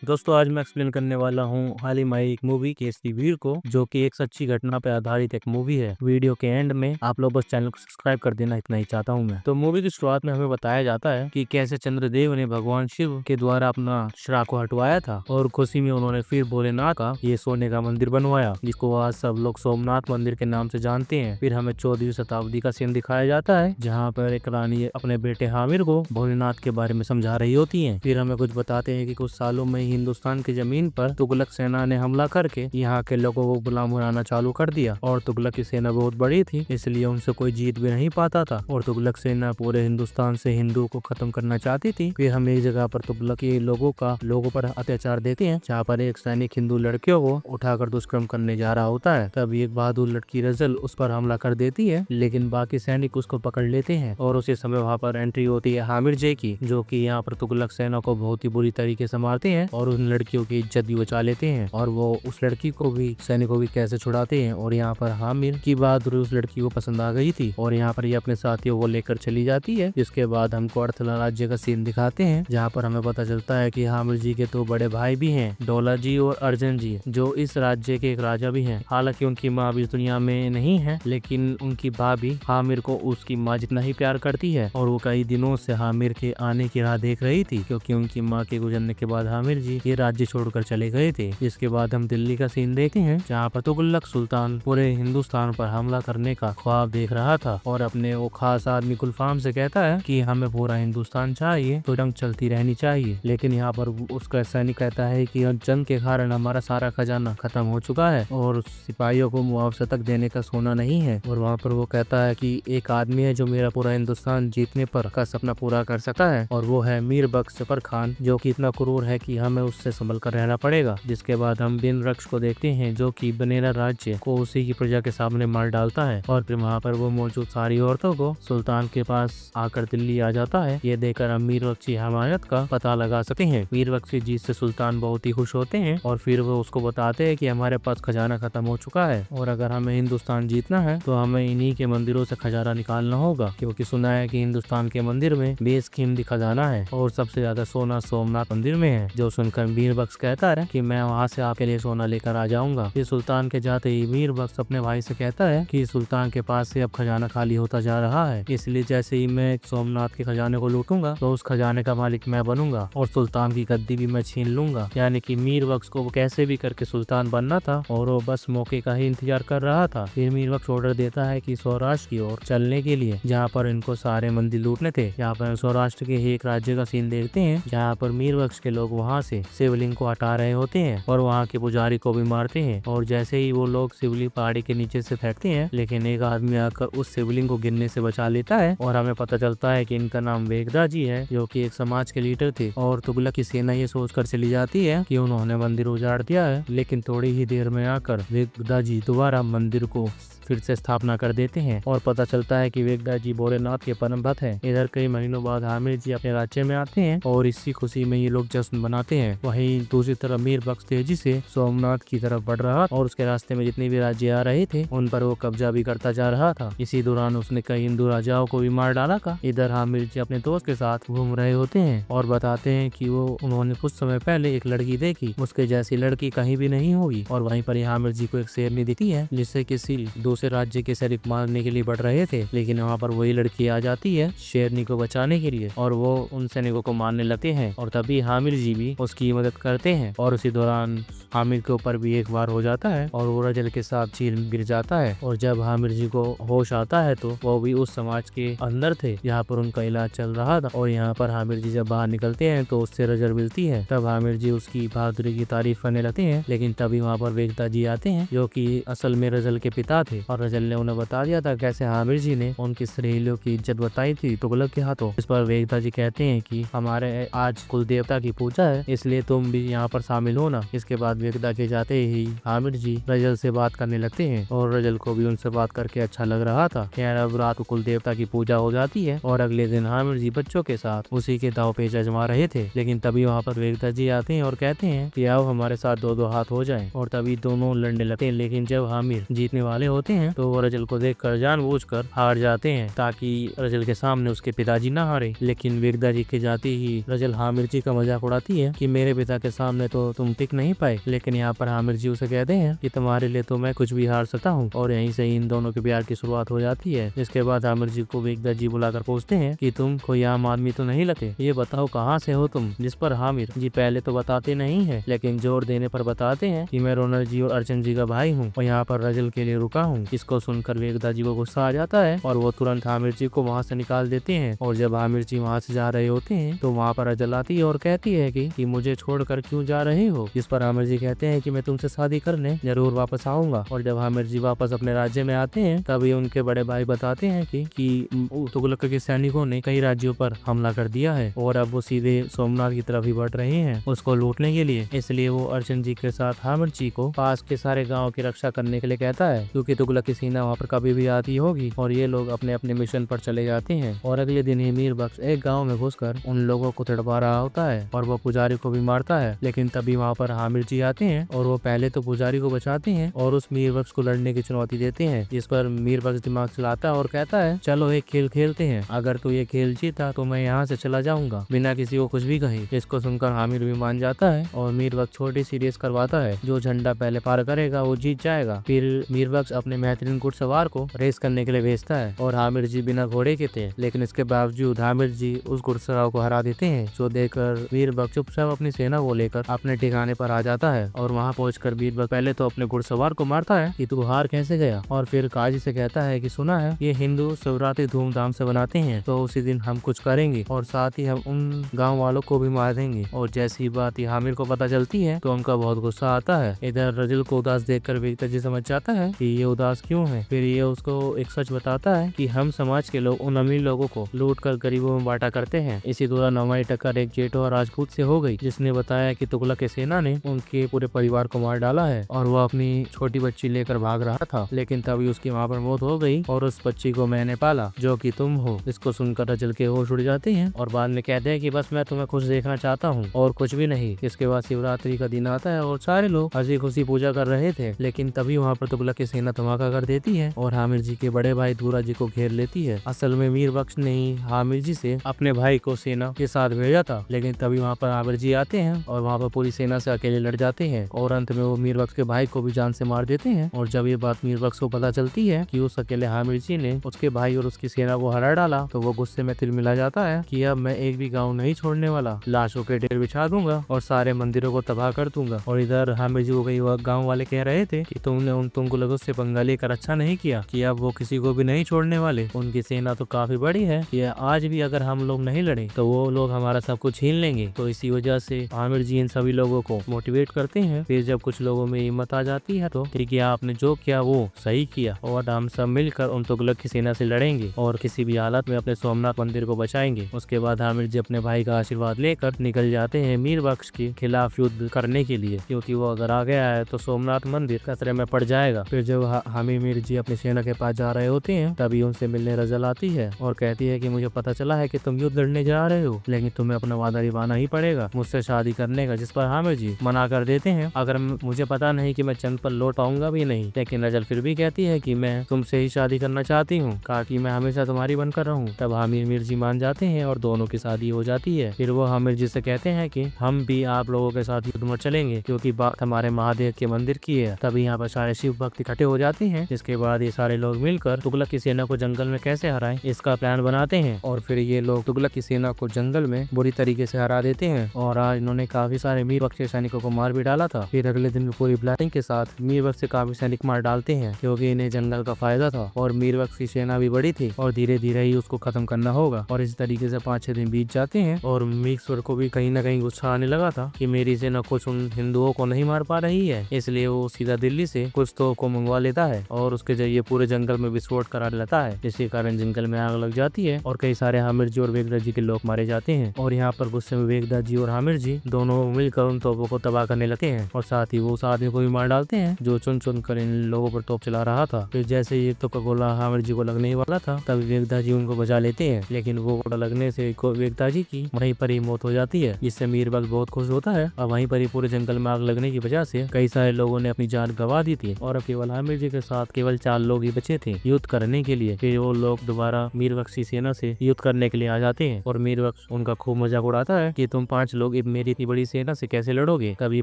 दोस्तों आज मैं एक्सप्लेन करने वाला हूँ हाल ही में एक मूवी केसरी वीर को, जो कि एक सच्ची घटना पर आधारित एक मूवी है। वीडियो के एंड में आप लोग बस चैनल को सब्सक्राइब कर देना, इतना ही चाहता हूँ मैं। तो मूवी की शुरुआत में हमें बताया जाता है कि कैसे चंद्रदेव ने भगवान शिव के द्वारा अपना श्राप को हटवाया था और खुशी में उन्होंने फिर भोलेनाथ का ये सोने का मंदिर बनवाया, जिसको आज सब लोग सोमनाथ मंदिर के नाम से जानते हैं। फिर हमें 14वीं शताब्दी का सीन दिखाया जाता है, जहाँ पर एक रानी अपने बेटे हामिर को भोलेनाथ के बारे में समझा रही होती है। फिर हमें कुछ बताते हैं कि कुछ सालों में हिंदुस्तान की जमीन पर तुगलक सेना ने हमला करके यहाँ के लोगों को गुलाम बनाना चालू कर दिया, और तुगलक की सेना बहुत बड़ी थी, इसलिए उनसे कोई जीत भी नहीं पाता था, और तुगलक सेना पूरे हिंदुस्तान से हिंदुओं को खत्म करना चाहती थी। फिर हम एक जगह पर तुगलक के लोगों पर अत्याचार देते हैं, जहाँ पर एक सैनिक हिंदू लड़कियों को उठाकर दुष्कर्म करने जा रहा होता है। तब एक बहादुर लड़की रजल उस पर हमला कर देती है, लेकिन बाकी सैनिक उसको पकड़ लेते हैं, और उसी समय वहाँ पर एंट्री होती है हामिर जे की, जो कि यहाँ पर तुगलक सेना को बहुत ही बुरी तरीके से मारते हैं और उन लड़कियों की इज्जत भी बचा लेते हैं, और वो उस लड़की को भी सैनिक को भी कैसे छुड़ाते हैं। और यहाँ पर हामिर की बहादुरी उस लड़की को पसंद आ गई थी, और यहाँ पर ये अपने साथियों को लेकर चली जाती है। जिसके बाद हमको अर्थला राज्य का सीन दिखाते हैं, जहाँ पर हमें पता चलता है कि हामिर जी के 2 बड़े भाई भी हैं, डोला जी और अर्जन जी, जो इस राज्य के एक राजा भी हैं। हालांकि उनकी माँ भी इस दुनिया में नहीं है, लेकिन उनकी भाभी हामिर को उसकी माँ जितना ही प्यार करती है, और वो कई दिनों से हामिर के आने की राह देख रही थी, क्योंकि उनकी माँ के गुजरने के बाद हामिर जी ये राज्य छोड़कर चले गए थे। जिसके बाद हम दिल्ली का सीन देखते हैं, जहाँ पर तुगलक सुल्तान पूरे हिंदुस्तान पर हमला करने का ख्वाब देख रहा था, और अपने वो खास आदमी गुलफाम से कहता है कि हमें पूरा हिंदुस्तान चाहिए, तो जंग चलती रहनी चाहिए। लेकिन यहाँ पर उसका सैनिक कहता है कि जंग के कारण हमारा सारा खजाना खत्म हो चुका है, और सिपाहियों को मुआवजा तक देने का सोना नहीं है। और वहाँ पर वो कहता है कि एक आदमी है जो मेरा पूरा हिंदुस्तान जीतने पर का सपना पूरा कर सकता है, और वो है मीर बख्श जफर खान, जो कि इतना क्रूर है कि हमें उससे संभल कर रहना पड़ेगा। जिसके बाद हम बिन रक्ष को देखते हैं, जो कि बनेरा राज्य को उसी की प्रजा के सामने मार डालता है, और फिर वहाँ पर वो मौजूद सारी औरतों को सुल्तान के पास आकर दिल्ली आ जाता है। ये देखकर हम मीर बख्श की हमायत का पता लगा सकते हैं। मीर बख्श की जीत से सुल्तान बहुत ही खुश होते हैं, और फिर वो उसको बताते हैं कि हमारे पास खजाना खत्म हो चुका है, और अगर हमें हिंदुस्तान जीतना है तो हमें इन्हीं के मंदिरों से खजाना निकालना होगा, क्योंकि सुना है कि हिंदुस्तान के मंदिर में बेशकीमती खजाना है, और सबसे ज्यादा सोना सोमनाथ मंदिर में है। जो सुनकर मीर बख्श कहता है कि मैं वहाँ से आपके लिए सोना लेकर आ जाऊंगा। फिर सुल्तान के जाते ही मीर बख्श अपने भाई से कहता है कि सुल्तान के पास से अब खजाना खाली होता जा रहा है, इसलिए जैसे ही मैं सोमनाथ के खजाने को लूटूंगा तो उस खजाने का मालिक मैं बनूंगा, और सुल्तान की गद्दी भी मैं छीन लूंगा। यानी कि मीर बख्श को कैसे भी करके सुल्तान बनना था, और वो बस मौके का ही इंतजार कर रहा था। फिर मीर बख्श ऑर्डर देता है कि सौराष्ट्र की ओर चलने के लिए, जहाँ पर इनको सारे मंदिर लूटने थे। यहाँ पर सौराष्ट्र के ही एक राज्य का सीन देखते हैं, जहाँ पर मीर बख्श के लोग वहाँ से शिवलिंग को हटा रहे होते हैं, और वहाँ के पुजारी को भी मारते हैं। और जैसे ही वो लोग शिवलिंग पहाड़ी के नीचे से फेंकते हैं, लेकिन एक आदमी आकर उस शिवलिंग को गिरने से बचा लेता है, और हमें पता चलता है कि इनका नाम वेगदा जी है, जो कि एक समाज के लीडर थे। और तुगलक की सेना ये सोचकर चली जाती है कि उन्होंने मंदिर उजाड़ दिया है, लेकिन थोड़ी ही देर में आकर वेगदा जी दोबारा मंदिर को फिर से स्थापना कर देते हैं, और पता चलता है कि वेगदा जी भोलेनाथ के परम भक्त हैं। इधर कई महीनों बाद हामिर जी अपने राज्य में आते हैं, और इसी खुशी में ये लोग जश्न मनाते हैं। वहीं दूसरी तरफ मीर बख्श तेजी से सोमनाथ की तरफ बढ़ रहा, और उसके रास्ते में जितने भी राज्य आ रहे थे उन पर वो कब्जा भी करता जा रहा था। इसी दौरान उसने कई हिंदू राजाओं को भी मार डाला था। इधर हामिर जी अपने दोस्त के साथ घूम रहे होते हैं, और बताते हैं कि वो उन्होंने कुछ समय पहले एक लड़की देखी, उसके जैसी लड़की कहीं भी नहीं होगी। और वहीं पर हामिर जी को एक शेरनी दिखती है, जिससे किसी दूसरे राज्य के सैनिक मारने के लिए बढ़ रहे थे, लेकिन वहाँ पर वही लड़की आ जाती है शेरनी को बचाने के लिए, और वो उन सैनिकों को मारने लगते हैं, और तभी हामिर जी भी उसकी मदद करते हैं। और उसी दौरान हामिर के ऊपर भी एक बार हो जाता है, और वो रजल के साथ झील में गिर जाता है। और जब हामिर जी को होश आता है तो वो भी उस समाज के अंदर थे जहाँ पर उनका इलाज चल रहा था। और यहाँ पर हामिर जी जब बाहर निकलते हैं तो उससे रजल मिलती है। तब हामिर जी उसकी बहादुरी की तारीफ करने लगते हैं, लेकिन तभी वहाँ पर वेगदा जी आते हैं, जो कि असल में रजल के पिता थे, और रजल ने उन्हें बता दिया था कैसे हामिर जी ने उनकी सहेलियों की इज्जत बताई थी तुगलक के हाथों। इस पर वेगदा जी कहते हैं कि हमारे आज कुल देवता की पूजा है, इसलिए तुम भी यहाँ पर शामिल हो ना। इसके बाद वेगदा के जाते ही हामिर जी रजल से बात करने लगते हैं, और रजल को भी उनसे बात करके अच्छा लग रहा था। खैर अब रात को कुल देवता की पूजा हो जाती है, और अगले दिन हामिर जी बच्चों के साथ उसी के दाव पेच आजमा रहे थे। लेकिन तभी वहाँ पर वेगदा जी आते हैं और कहते हैं कि आओ हमारे साथ 2-2 हाथ हो जाएं, और तभी दोनों लड़ने लगते हैं। लेकिन जब हामिर जीतने वाले होते हैं तो वो रजल को देखकर जानबूझकर हार जाते हैं, ताकि रजल के सामने उसके पिताजी ना हारे। लेकिन वेगदा जी के जाते ही रजल हामिर जी का मजाक उड़ाती है कि कि मेरे पिता के सामने तो तुम टिक नहीं पाए। लेकिन यहाँ पर आमिर जी उसे कहते हैं कि तुम्हारे लिए तो मैं कुछ भी हार सकता हूँ, और यहीं से इन दोनों के प्यार की शुरुआत हो जाती है। इसके बाद आमिर जी को वेगदा जी बुलाकर पूछते हैं कि तुम कोई आम आदमी तो नहीं लगे, ये बताओ कहाँ से हो तुम। जिस पर आमिर जी पहले तो बताते नहीं है, लेकिन जोर देने पर बताते हैं कि मैं रोनल जी और अर्चन जी का भाई हूँ और यहाँ पर रजल के लिए रुका हूँ। इसको सुनकर वेगदा जी को गुस्सा आ जाता है और वो तुरंत आमिर जी को वहाँ से निकाल देते हैं। और जब आमिर जी वहाँ से जा रहे होते हैं तो वहाँ पर रजल आती है और कहती है कि मुझे छोड़कर क्यों जा रहे हो। जिस पर आमिर जी कहते हैं कि मैं तुमसे शादी करने जरूर वापस आऊंगा। और जब आमिर जी वापस अपने राज्य में आते हैं तभी उनके बड़े भाई बताते हैं कि तुगलक के सैनिकों ने कई राज्यों पर हमला कर दिया है और अब वो सीधे सोमनाथ की तरफ ही बढ़ रहे हैं उसको लूटने के लिए। इसलिए वो अर्चन जी के साथ आमिर जी को पास के सारे गाँव की रक्षा करने के लिए कहता है, क्योंकि तुगलक की सेना वहाँ पर कभी भी आती होगी। और ये लोग अपने अपने मिशन पर चले जाते हैं। और अगले दिन ही मीर बख्श एक गाँव में घुसकर उन लोगों को तड़पा रहा होता है और वो पुजारी को भी मारता है। लेकिन तभी वहाँ पर आमिर जी आते हैं और वो पहले तो पुजारी को बचाते हैं और उस मीर बख्श को लड़ने की चुनौती देते हैं। जिस पर मीर बख्श दिमाग चलाता है और कहता है, चलो एक खेल खेलते हैं, अगर तू ये खेल जीता तो मैं यहाँ से चला जाऊंगा बिना किसी को कुछ भी कहे। इसको सुनकर आमिर भी मान जाता है और मीर बख्श छोटी सी रेस करवाता है, जो झंडा पहले पार करेगा वो जीत जाएगा। फिर मीर बख्श अपने बेहतरीन घुड़सवार को रेस करने के लिए भेजता है और आमिर जी बिना घोड़े के थे, लेकिन इसके बावजूद आमिर जी उस घुड़सवार को हरा देते हैं। जो देखकर मीर बख्श चुपचाप अपनी सेना को लेकर अपने ठिकाने पर आ जाता है और वहाँ पहुंचकर मीर बख्श पहले तो अपने घुड़सवार को मारता है कि तू हार कैसे गया, और फिर काजी से कहता है कि सुना है ये हिंदू शिवरात्रि धूमधाम से बनाते हैं, तो उसी दिन हम कुछ करेंगे और साथ ही हम उन गाँव वालों को भी मार देंगे। और जैसी बात आमिर को पता चलती है तो उनका बहुत गुस्सा आता है। इधर रजल को उदास देखकर वेगदा जी समझ जाता है कि ये उदास क्यों है। फिर ये उसको एक सच बताता है कि हम समाज के लोग उन अमीर लोगों को लूट कर गरीबों में बांटा करते हैं। इसी दौरान हमारी टक्कर एक जेठो और राजपूत से हो गई, जिसने बताया कि तुगलक की सेना ने उनके पूरे परिवार को मार डाला है और वो अपनी छोटी बच्ची लेकर भाग रहा था। लेकिन तभी उसकी वहाँ पर मौत हो गई और उस बच्ची को मैंने पाला, जो कि तुम हो। इसको सुनकर रजल के होश उड़ जाते हैं और बाद में कहते हैं कि बस मैं तुम्हें खुश देखना चाहता हूँ और कुछ भी नहीं। इसके बाद शिवरात्रि का दिन आता है और सारे लोग हंसी खुशी पूजा कर रहे थे, लेकिन तभी वहाँ पर तुगलक की सेना धमाका कर देती है और आमिर जी के बड़े भाई दूरा जी को घेर लेती है। असल में मीर बख्श ने ही आमिर जी से अपने भाई को सेना के साथ भेजा था, लेकिन तभी वहाँ पर आमिर जी आते हैं और वहाँ पर पूरी सेना से अकेले लड़ जाते हैं और अंत में वो मीर बख्श के भाई को भी जान से मार देते हैं। और जब ये बात मीर बख्श को पता चलती है कि उस अकेले आमिर जी ने उसके भाई और उसकी सेना को हरा डाला, तो वो गुस्से में तिलमिला जाता है कि अब मैं एक भी गाँव नहीं छोड़ने वाला, लाशों के ढेर बिछा दूंगा और सारे मंदिरों को तबाह कर दूंगा। और इधर आमिर जी को कई गाँव वाले कह रहे थे कि तुमने उन तुगलकों से पंगा लेकर अच्छा नहीं किया, कि अब वो किसी को भी नहीं छोड़ने वाले। उनकी सेना तो काफी बड़ी है कि आज भी अगर हम लोग नहीं लड़े तो वो लोग हमारा सब कुछ छीन लेंगे। तो इसी वजह से आमिर जी इन सभी लोगों को मोटिवेट करते हैं। फिर जब कुछ लोगों में हिम्मत आ जाती है तो ठीक है, आपने जो किया वो सही किया और हम सब मिलकर उन तुगलक की सेना से लड़ेंगे और किसी भी हालत में अपने सोमनाथ मंदिर को बचाएंगे। उसके बाद आमिर जी अपने भाई का आशीर्वाद लेकर निकल जाते हैं मीर बख्श के खिलाफ युद्ध करने के लिए, क्योंकि वो अगर आ गया है तो सोमनाथ मंदिर खतरे में पड़ जाएगा। फिर जब हामी मीर जी अपनी सेना के पास जा रहे होते हैं तभी उनसे मिलने रजल आती है और कहती है कि मुझे पता चला है कि तुम युद्ध लड़ने जा रहे हो, लेकिन तुम्हें अपना वादा निभाना ही पड़ेगा मुझसे शादी करने का। जिस पर आमिर जी मना कर देते हैं, अगर मुझे पता नहीं कि मैं चंद पर लौट पाऊंगा भी नहीं। लेकिन रजल फिर भी कहती है कि मैं तुमसे ही शादी करना चाहती हूँ, कहा कि मैं हमेशा तुम्हारी बनकर रहूं। तब आमिर मीर जी मान जाते हैं और दोनों की शादी हो जाती है। फिर वो आमिर जी से कहते हैं कि हम भी आप लोगों के साथ युद्ध में चलेंगे, क्योंकि बात हमारे महादेव के मंदिर की है। तभी यहाँ पर सारे शिव भक्त इकट्ठे हो जाते हैं। जिसके बाद ये सारे लोग मिलकर तुगलक की सेना को जंगल में कैसे हराएं इसका प्लान बनाते हैं और फिर ये लोग तुगलक की सेना को जंगल में बुरी तरीके से हरा देते हैं और आज इन्होंने काफी सारे मीर बख्श के सैनिकों को मार भी डाला था। फिर अगले दिन पूरी प्लानिंग के साथ मीर बख्श से काफी सैनिक मार डालते हैं, क्योंकि इन्हें जंगल का फायदा था और मीर बख्श की सेना भी बड़ी थी और धीरे धीरे ही उसको खत्म करना होगा। और इस तरीके से 5-6 दिन बीत जाते हैं और मीरश्वर को भी कहीं न कहीं गुस्सा आने लगा था कि मेरी सेना कुछ उन हिंदुओं को नहीं मार पा रही है, इसलिए वो सीधा दिल्ली से कुछ तो को मंगवा लेता है और उसके जरिए पूरे जंगल में विस्फोट करा लेता है, जिसके कारण जंगल में आग लग जाती है और कई सारे आमिर जी और वेगदा जी के लोग मारे जाते हैं। और यहाँ पर गुस्से में वेगदा जी और आमिर जी दोनों मिलकर उन तोपों को तबाह करने लगते हैं और साथ ही वो उस आदमी को भी मार डालते हैं जो चुन चुन कर इन लोगों पर तोप चला रहा था। फिर जैसे ही तो का गोला आमिर जी को लगने वाला था तभी वेगदा जी उनको बचा लेते हैं, लेकिन वो गोला लगने से वेगदा जी की वहीं पर ही मौत हो जाती है, जिससे मीर बख्श बहुत खुश होता है। और वहीं पर ही पूरे जंगल में आग लगने की वजह से कई सारे लोगों ने अपनी जान गंवा दी थी और केवल आमिर जी के साथ केवल 4 लोग ही बचे थे युद्ध करने के लिए। फिर वो लोग दोबारा मीर बख्श की सेना से युद्ध करने के लिए आ जाते हैं और मीर बख्श उनका खूब मजाक उड़ाता है कि तुम 5 लोग लोग मेरी इतनी बड़ी सेना से कैसे लड़ोगे। तभी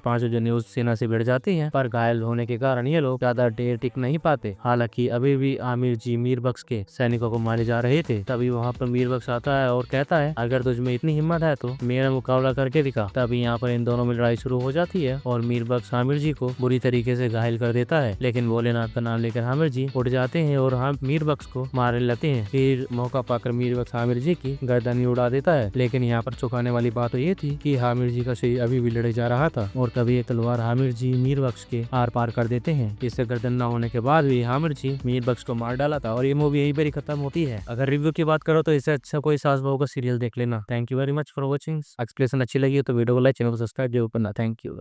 पांचों जने उस सेना से भिड़ जाते हैं, पर घायल होने के कारण ये लोग ज्यादा देर टिक नहीं पाते। हालांकि अभी भी आमिर जी मीर बख्श के सैनिकों को मारे जा रहे थे। तभी वहाँ पर मीर बख्श आता है और कहता है अगर तुझमें इतनी हिम्मत है तो मेरा मुकाबला करके दिखा। तभी यहाँ पर इन दोनों में लड़ाई शुरू हो जाती है और मीर बख्श आमिर जी को बुरी तरीके से घायल कर देता है। लेकिन भोलेनाथ का नाम लेकर आमिर जी उठ जाते हैं और मीर बख्श को मारने लगते हैं। फिर मौका पाकर मीर बख्श आमिर जी की गर्दन ही उड़ा देता है। लेकिन यहाँ पर चौंकाने वाली बात तो ये थी कि आमिर जी का शरीर अभी भी लड़े जा रहा था और तभी एक तलवार आमिर जी मीर बख्श के आर पार कर देते हैं। इससे गर्दन न होने के बाद भी आमिर जी मीर बख्श को मार डाला था और ये मूवी यही पर ही खत्म होती है। अगर रिव्यू की बात करो तो इससे अच्छा कोई सास बहू का सीरियल देख लेना। Thank you very much for watching. Explanation अच्छी लगी तो वीडियो को लाइक, चैनल को सब्सक्राइब जरूर करना। Thank you.